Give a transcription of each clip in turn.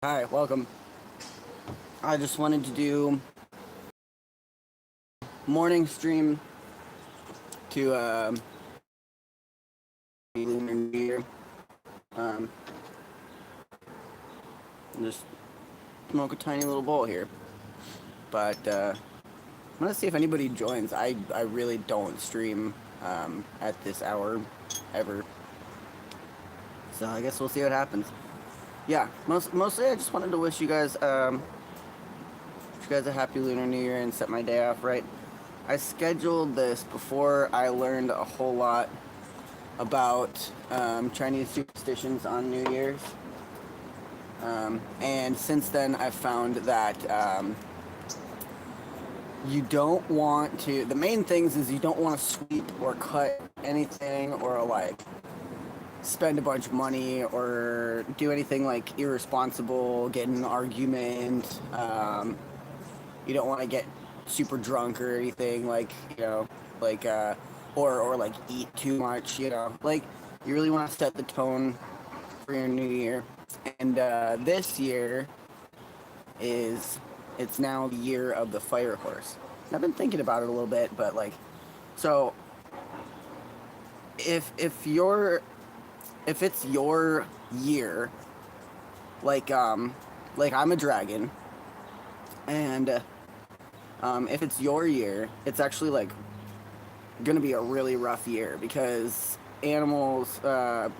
Hi, welcome. I just wanted to do morning stream to Lunar New Year. Um, just smoke a tiny little bowl here, but I'm gonna see if anybody joins. I really don't stream at this hour ever, so I guess we'll see what happens. Yeah, mostly I just wanted to wish you guys a happy Lunar New Year and set my day off right. I scheduled this before I learned a whole lot about Chinese superstitions on New Year's. And since then, I've found that you don't want to. The main things is you don't want to sweep or cut anything or like spend a bunch of money or do anything like irresponsible, get in an argument. You don't want to get super drunk or anything like or like eat too much. Like you really want to set the tone for your new year. And this year is it's now the year of the fire horse. And I've been thinking about it a little bit, but like, so if it's your year, like I'm a dragon, and if it's your year, it's actually like gonna be a really rough year because animals,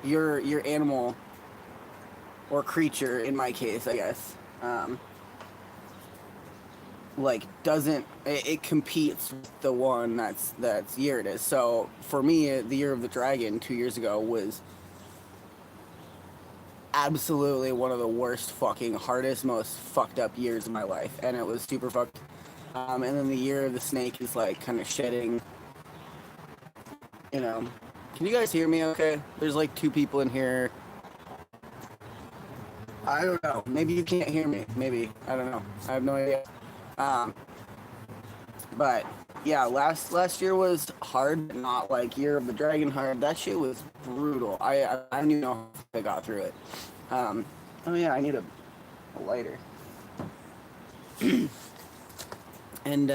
your animal or creature in my case, I guess, like doesn't it competes with the one that's year it is. So for me, the year of the dragon 2 years ago was absolutely one of the worst, fucking hardest, most fucked up years of my life, and it was super fucked. And then the year of the snake is like kind of shedding. You know, can you guys hear me? Okay, there's like two people in here. I don't know. Maybe you can't hear me. Maybe I don't know. I have no idea. Um, but yeah, last year was hard, not like Year of the Dragon hard. That shit was brutal. I don't even know if I got through it. Um, oh yeah, I need a lighter. And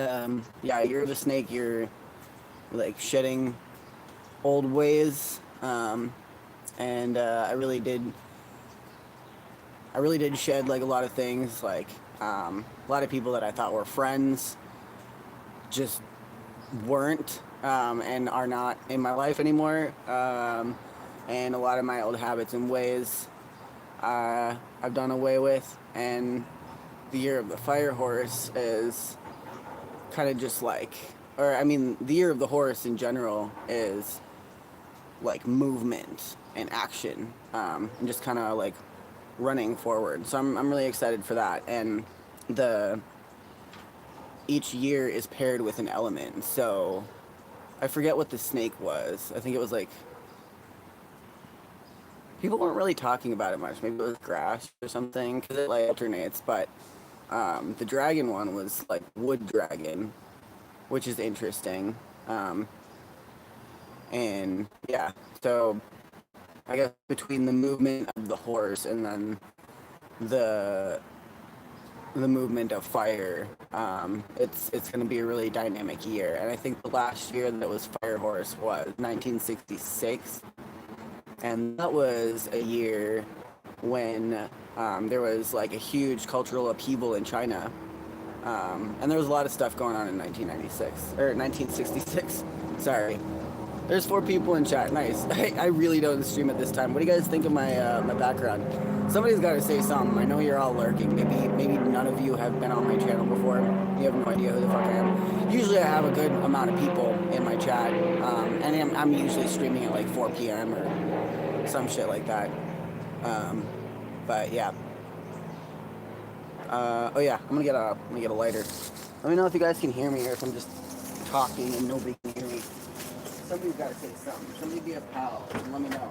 yeah, Year of the Snake. You're like shedding old ways, and I really did shed like a lot of things, like a lot of people that I thought were friends just weren't, and are not in my life anymore. And a lot of my old habits and ways I've done away with. And the year of the fire horse is kind of just like, or I mean, the year of the horse in general is like movement and action, and just kind of like running forward. So I'm really excited for that. And the each year is paired with an element. So I forget what the snake was. I think it was like people weren't really talking about it much. Maybe it was grass or something because it like alternates. But the dragon one was like wood dragon, which is interesting. And yeah, so I guess between the movement of the horse and then the the movement of fire, it's going to be a really dynamic year. And I think the last year that was Fire Horse was 1966, and that was a year when there was like a huge cultural upheaval in China, and there was a lot of stuff going on in 1996 or 1966. Sorry. There's 4 people in chat. Nice. I really don't stream at this time. What do you guys think of my background? Somebody's got to say something. I know you're all lurking. Maybe none of you have been on my channel before. You have no idea who the fuck I am. Usually I have a good amount of people in my chat, and I'm usually streaming at like 4 p.m. or some shit like that. But yeah. Oh yeah, I'm gonna get a lighter. Let me know if you guys can hear me or if I'm just talking and nobody can hear me. Somebody's got to say something. Somebody be a pal and let me know.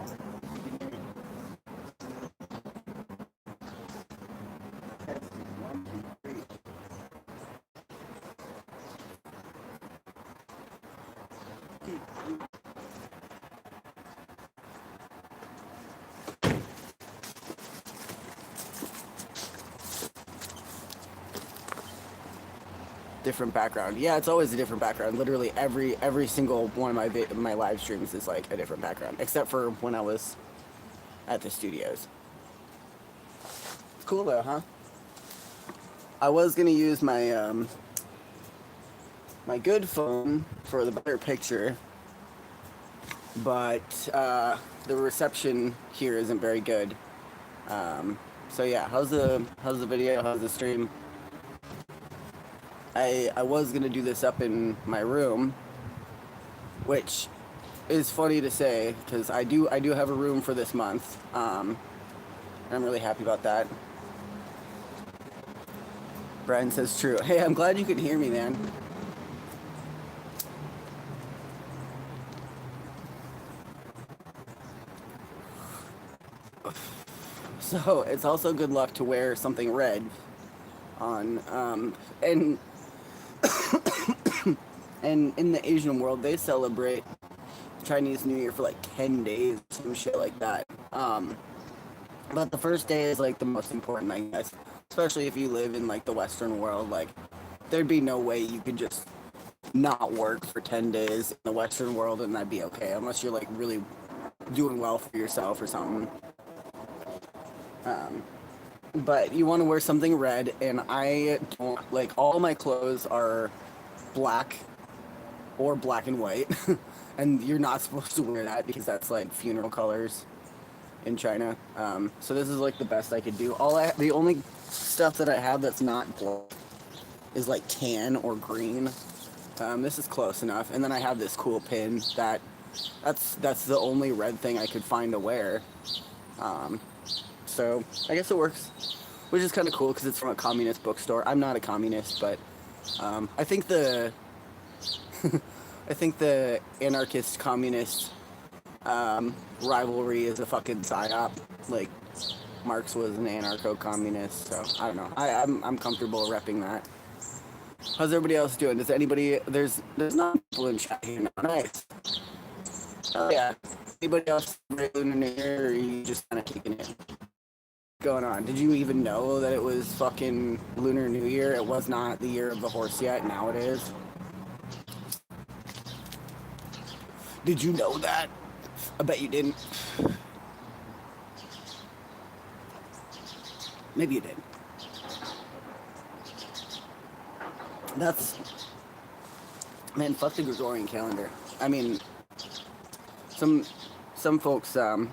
Different background. Yeah, it's always a different background. Literally every single one of my live streams is like a different background, except for when I was at the studios. It's cool though, huh? I was gonna use my my good phone for the better picture, but the reception here isn't very good. So yeah, how's the video? How's the stream? I was gonna do this up in my room, which is funny to say because I do have a room for this month. I'm really happy about that. Brian says true. Hey, I'm glad you could hear me, man. So it's also good luck to wear something red on and and in the Asian world they celebrate Chinese New Year for like 10 days, some shit like that. But the first day is like the most important, I guess. Especially if you live in like the Western world, like there'd be no way you could just not work for 10 days in the Western world and that'd be okay, unless you're like really doing well for yourself or something. But you want to wear something red, and I don't like all my clothes are black or black and white, and you're not supposed to wear that because that's like funeral colors in China. So this is like the best I could do. The only stuff that I have that's not black is like tan or green. This is close enough, and then I have this cool pin that's the only red thing I could find to wear. So I guess it works, which is kind of cool because it's from a communist bookstore. I'm not a communist, but I think the I think the anarchist communist rivalry is a fucking psyop. Like Marx was an anarcho-communist, so I don't know. I'm comfortable repping that. How's everybody else doing? Does anybody there's not people in chat here now? Nice. Oh yeah. Anybody else Lunar New Year, or are you just kind of kicking it? Going on? Did you even know that it was fucking Lunar New Year? It was not the year of the horse yet. Now it is. Did you know that? I bet you didn't. Maybe you did. That's... Man, fuck the Gregorian calendar. I mean, some folks, some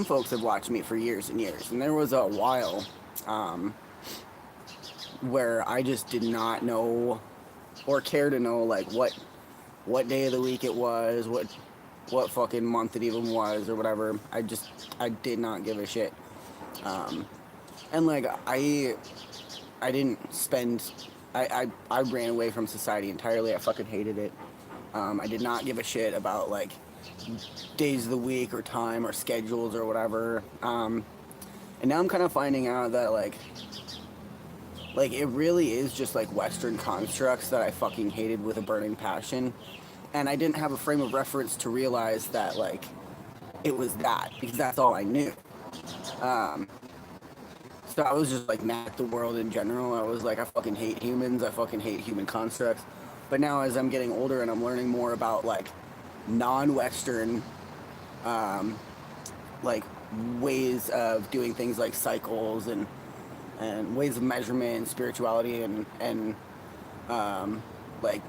folks have watched me for years and years, and there was a while where I just did not know or care to know like what day of the week it was, what fucking month it even was or whatever. I did not give a shit. And like I didn't spend I ran away from society entirely. I fucking hated it. I did not give a shit about like days of the week or time or schedules or whatever. And now I'm kind of finding out that like it really is just like Western constructs that I fucking hated with a burning passion. And I didn't have a frame of reference to realize that like it was that, because that's all I knew. So I was just like mad at the world in general. I was like, I fucking hate humans. I fucking hate human constructs. But now as I'm getting older and I'm learning more about like non-Western like ways of doing things like cycles and ways of measurement and spirituality and like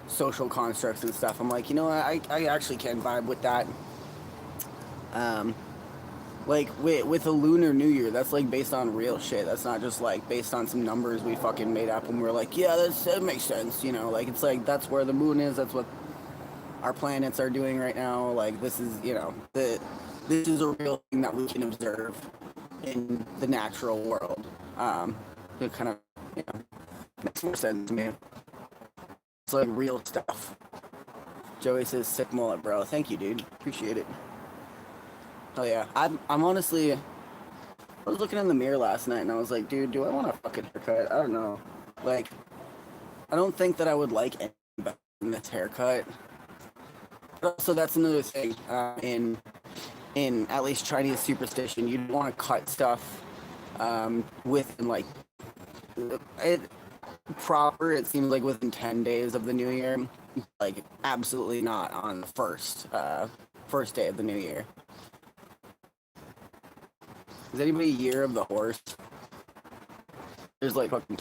social constructs and stuff, I'm like, you know, I actually can vibe with that. Like with a Lunar New Year, that's like based on real shit. That's not just like based on some numbers we fucking made up and we're like, yeah, that makes sense, you know. Like it's like that's where the moon is. That's what our planets are doing right now. Like this is, you know, this is a real thing that we can observe in the natural world. It kind of, you know, makes more sense to me. It's like real stuff. Joey says sick mullet, bro. Thank you, dude. Appreciate it. Oh yeah, I'm honestly, I was looking in the mirror last night and I was like, dude, do I want a fucking haircut? I don't know. Like, I don't think that I would like any better than this haircut. But also, that's another thing. In at least Chinese superstition, you don't want to cut stuff within like it proper. It seems like within 10 days of the new year, like absolutely not on the first day of the new year. Is anybody year of the horse? There's like fucking.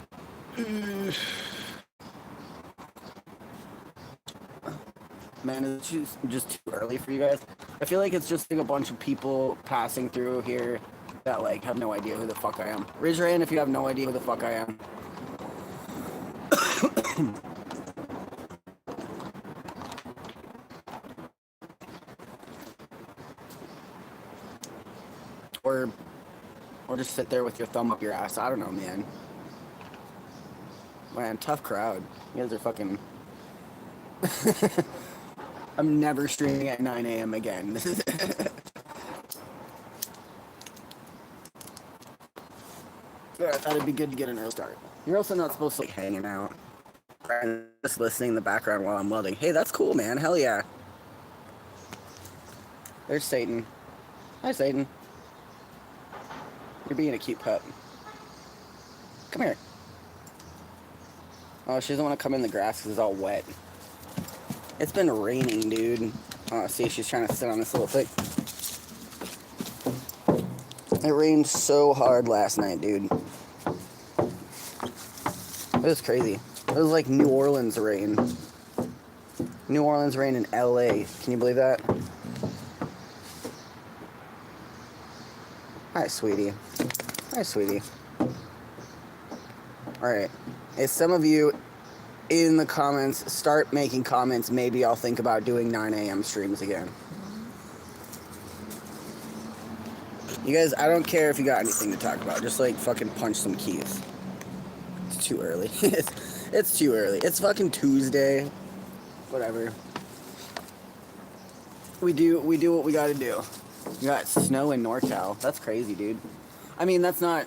Man, it's just too early for you guys. I feel like it's just like a bunch of people passing through here that like have no idea who the fuck I am. Raise your hand if you have no idea who the fuck I am. Or just sit there with your thumb up your ass. I don't know, man. Man, tough crowd. You guys are fucking. I'm never streaming at 9 a.m. again. Yeah, I thought it'd be good to get an early start. You're also not supposed to like hanging out and just listening in the background while I'm welding. Hey, that's cool, man. Hell yeah. There's Satan. Hi, Satan. You're being a cute pup. Come here. Oh, she doesn't want to come in the grass because it's all wet. It's been raining, dude. Oh, see, she's trying to sit on this little thing. It rained so hard last night, dude. It was crazy. It was like New Orleans rain. New Orleans rain in LA. Can you believe that? Hi, sweetie. Hi, sweetie. Alright. If some of you in the comments start making comments, maybe I'll think about doing 9 a.m. streams again. You guys, I don't care if you got anything to talk about. Just like fucking punch some keys. It's too early. It's too early. It's fucking Tuesday. Whatever. We do what we gotta do. You got snow in NorCal. That's crazy, dude. I mean, that's not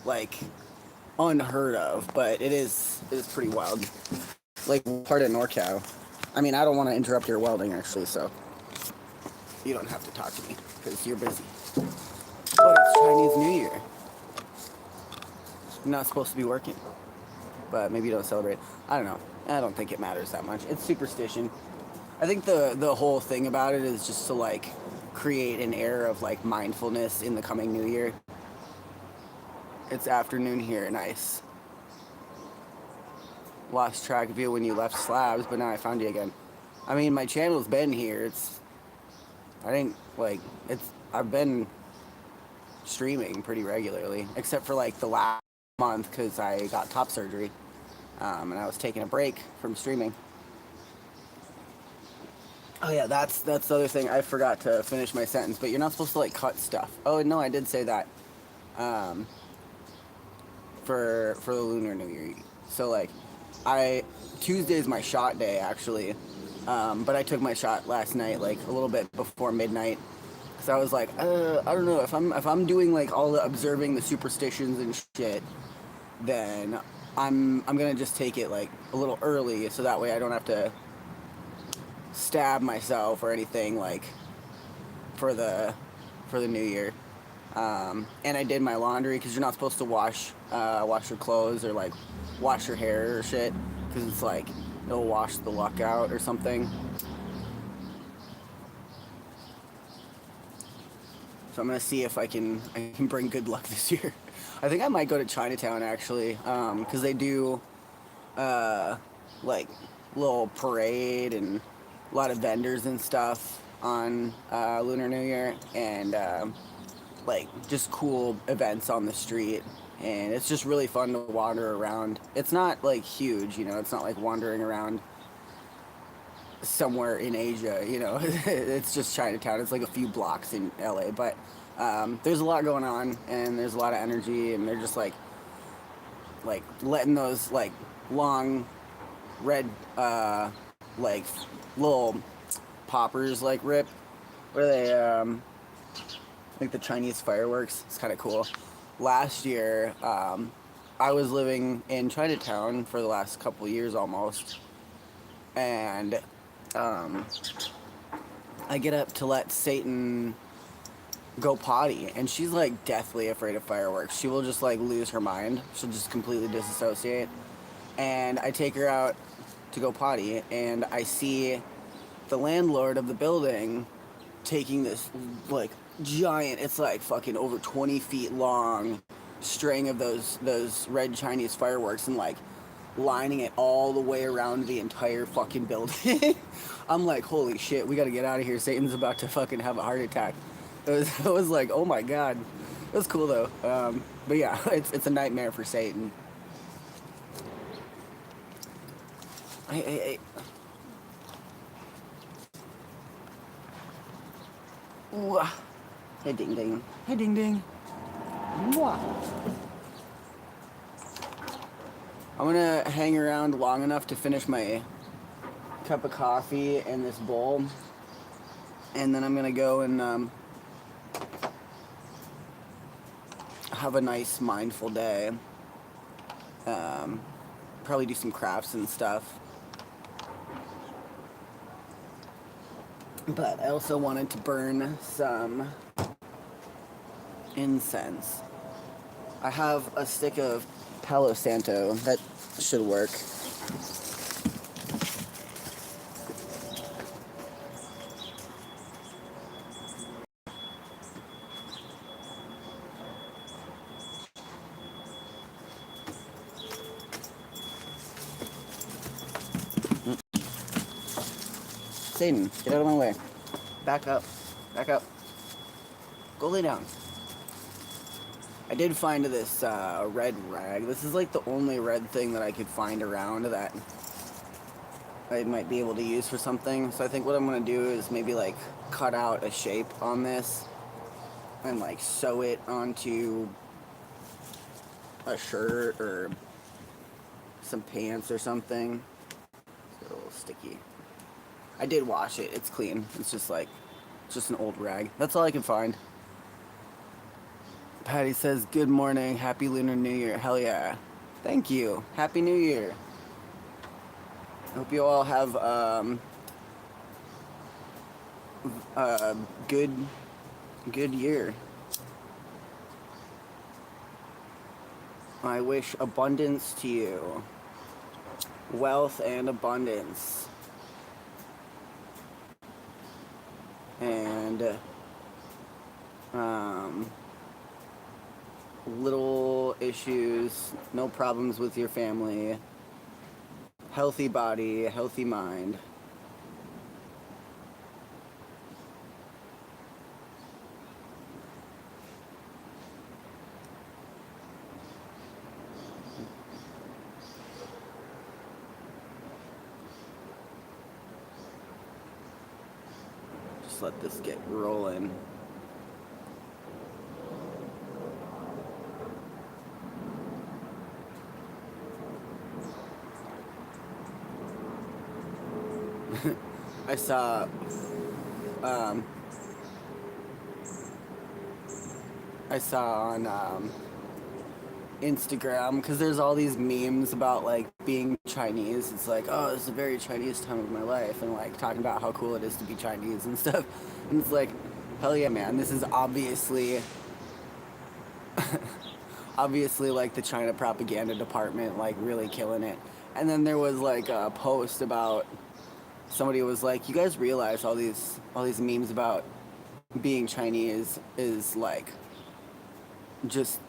like unheard of, but it is pretty wild. Like part of NorCal. I mean, I don't want to interrupt your welding actually, so you don't have to talk to me because you're busy. But it's Chinese New Year. You're not supposed to be working, but maybe you don't celebrate. I don't know. I don't think it matters that much. It's superstition. I think the whole thing about it is just to like create an air of like mindfulness in the coming new year. It's afternoon here. Nice. Lost track of you when you left Slabs, but now I found you again. I mean, my channel's been here. I've been streaming pretty regularly, except for like the last month because I got top surgery, and I was taking a break from streaming. Oh yeah, that's the other thing. I forgot to finish my sentence, but you're not supposed to like cut stuff. Oh no, I did say that. For the Lunar New Year. So like, Tuesday's my shot day actually, but I took my shot last night like a little bit before midnight. So I was like, I don't know if I'm doing like all the observing the superstitions and shit, then I'm gonna just take it like a little early so that way I don't have to stab myself or anything like for the new year. And I did my laundry because you're not supposed to wash your clothes or like wash your hair or shit because it's like it'll wash the luck out or something. So I'm gonna see if I can bring good luck this year. I think I might go to Chinatown actually because they do like little parade and a lot of vendors and stuff on Lunar New Year and like just cool events on the street, and it's just really fun to wander around. It's not like huge, you know, it's not like wandering around somewhere in Asia, you know. It's just Chinatown. It's like a few blocks in LA, but there's a lot going on and there's a lot of energy, and they're just like letting those like long red like little poppers like rip where they like the Chinese fireworks. It's kind of cool. Last year, I was living in Chinatown for the last couple years almost, and I get up to let Satan go potty, and she's like deathly afraid of fireworks. She will just like lose her mind. She'll just completely disassociate. And I take her out to go potty, and I see the landlord of the building taking this like giant, it's like fucking over 20 feet long string of those red Chinese fireworks, and like lining it all the way around the entire fucking building. I'm like, holy shit, we gotta get out of here. Satan's about to fucking have a heart attack. It was like, oh my god. It was cool though. But yeah, it's a nightmare for Satan. Hey. Ooh. Hey, ding ding. Hey, ding ding. Mwah. I'm gonna hang around long enough to finish my cup of coffee and this bowl, and then I'm gonna go and have a nice mindful day. Probably do some crafts and stuff. But I also wanted to burn some incense. I have a stick of Palo Santo. That should work. Satan, get out of my way. Back up. Back up. Go lay down. I did find this red rag. This is like the only red thing that I could find around that I might be able to use for something. So I think what I'm going to do is maybe like cut out a shape on this and like sew it onto a shirt or some pants or something. It's a little sticky. I did wash it. It's clean. It's just like, just an old rag. That's all I can find. Patty says, good morning. Happy Lunar New Year. Hell yeah. Thank you. Happy New Year. Hope you all have good year. I wish abundance to you. Wealth and abundance. And little issues, no problems with your family, healthy body, healthy mind. Just let this get rolling. I saw on Instagram, because there's all these memes about like being Chinese. It's like, oh, this is a very Chinese time of my life, and like talking about how cool it is to be Chinese and stuff. And it's like, hell yeah, man, this is obviously like the China propaganda department, like really killing it. And then there was like a post about somebody was like, you guys realize all these memes about being Chinese is like just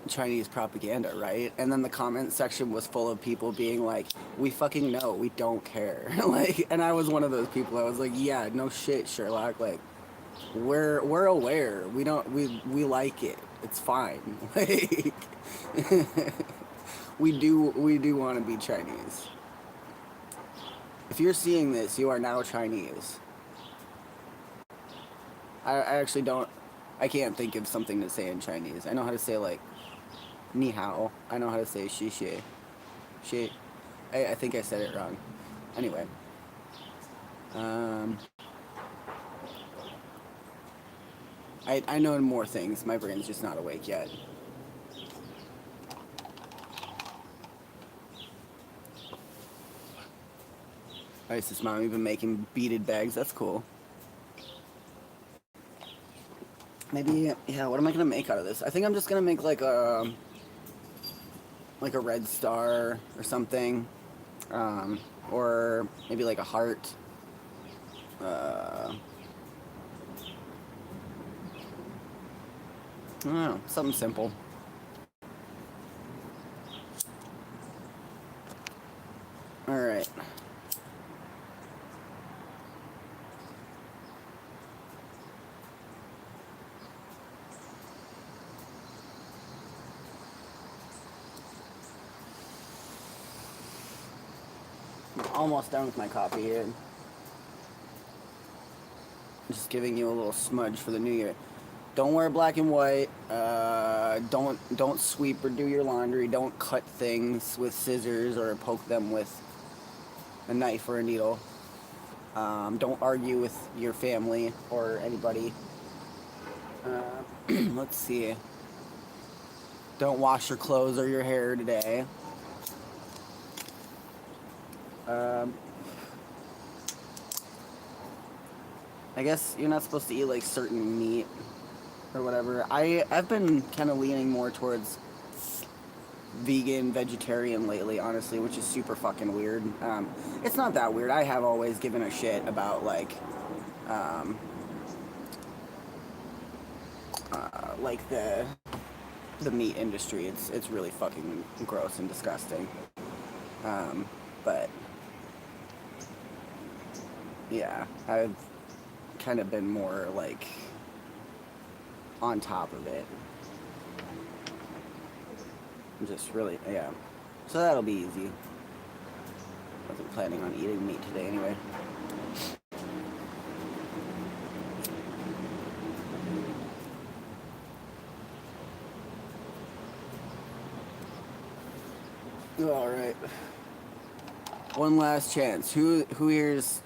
Chinese propaganda, right? And then the comment section was full of people being like, we fucking know, we don't care. Like, and I was one of those people. I was like, yeah, no shit, Sherlock. Like, we're aware. We like it. It's fine. Like, we do want to be Chinese. If you're seeing this, you are now Chinese. I actually don't. I can't think of something to say in Chinese. I know how to say like ni hao. I know how to say xi xie. Xie. I think I said it wrong. Anyway. I know more things. My brain's just not awake yet. Isis mom even making beaded bags. That's cool. Maybe, yeah, what am I gonna make out of this? I think I'm just gonna make like a red star or something. Um, or maybe like a heart. I don't know, something simple. Alright. I'm almost done with my coffee here. Just giving you a little smudge for the new year. Don't wear black and white. Don't sweep or do your laundry. Don't cut things with scissors or poke them with a knife or a needle. Don't argue with your family or anybody. Let's see. Don't wash your clothes or your hair today. I guess you're not supposed to eat like certain meat or whatever. I've been kind of leaning more towards vegan, vegetarian lately, honestly, which is super fucking weird. It's not that weird. I have always given a shit about like the meat industry. It's really fucking gross and disgusting. But yeah, I've kind of been more like on top of it. Just really, yeah. So that'll be easy. Wasn't planning on eating meat today anyway. All right. One last chance. Who here's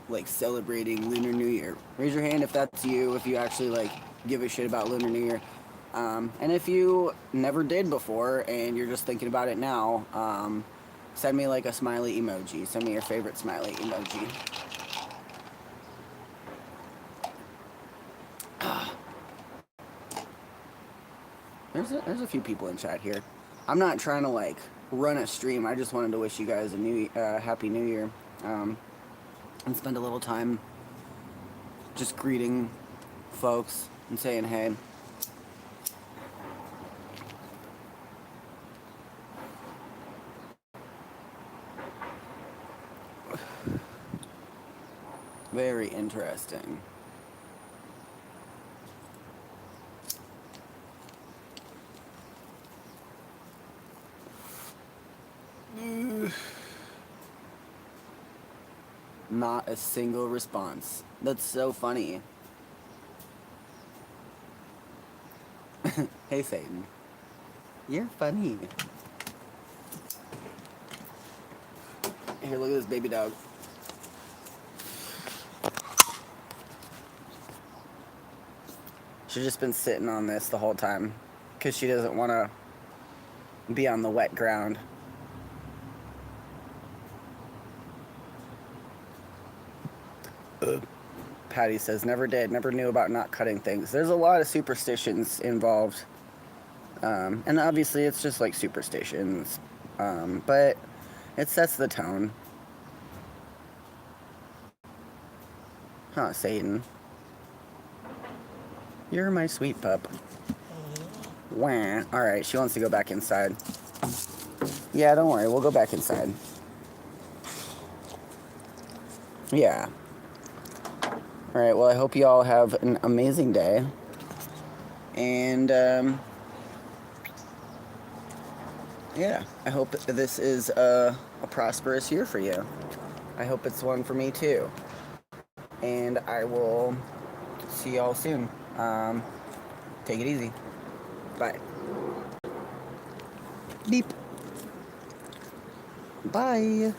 like celebrating Lunar New Year? Raise your hand if that's you. If you actually like give a shit about Lunar New Year. And if you never did before and you're just thinking about it now, send me like a smiley emoji. Send me your favorite smiley emoji. There's a few people in chat here. I'm not trying to like run a stream. I just wanted to wish you guys a happy New Year, and spend a little time just greeting folks and saying hey. Very interesting. Not a single response. That's so funny. Hey, Satan. You're funny. Here, look at this baby dog. She's just been sitting on this the whole time because she doesn't want to be on the wet ground. Patty says, never knew about not cutting things. There's a lot of superstitions involved. And obviously it's just like superstitions. But it sets the tone. Huh, Satan. You're my sweet pup. Wah. Alright, she wants to go back inside. Yeah, don't worry, we'll go back inside. Yeah. Alright, well, I hope you all have an amazing day. And, yeah, I hope this is a prosperous year for you. I hope it's one for me, too. And I will see y'all soon. Take it easy. Bye. Beep. Bye.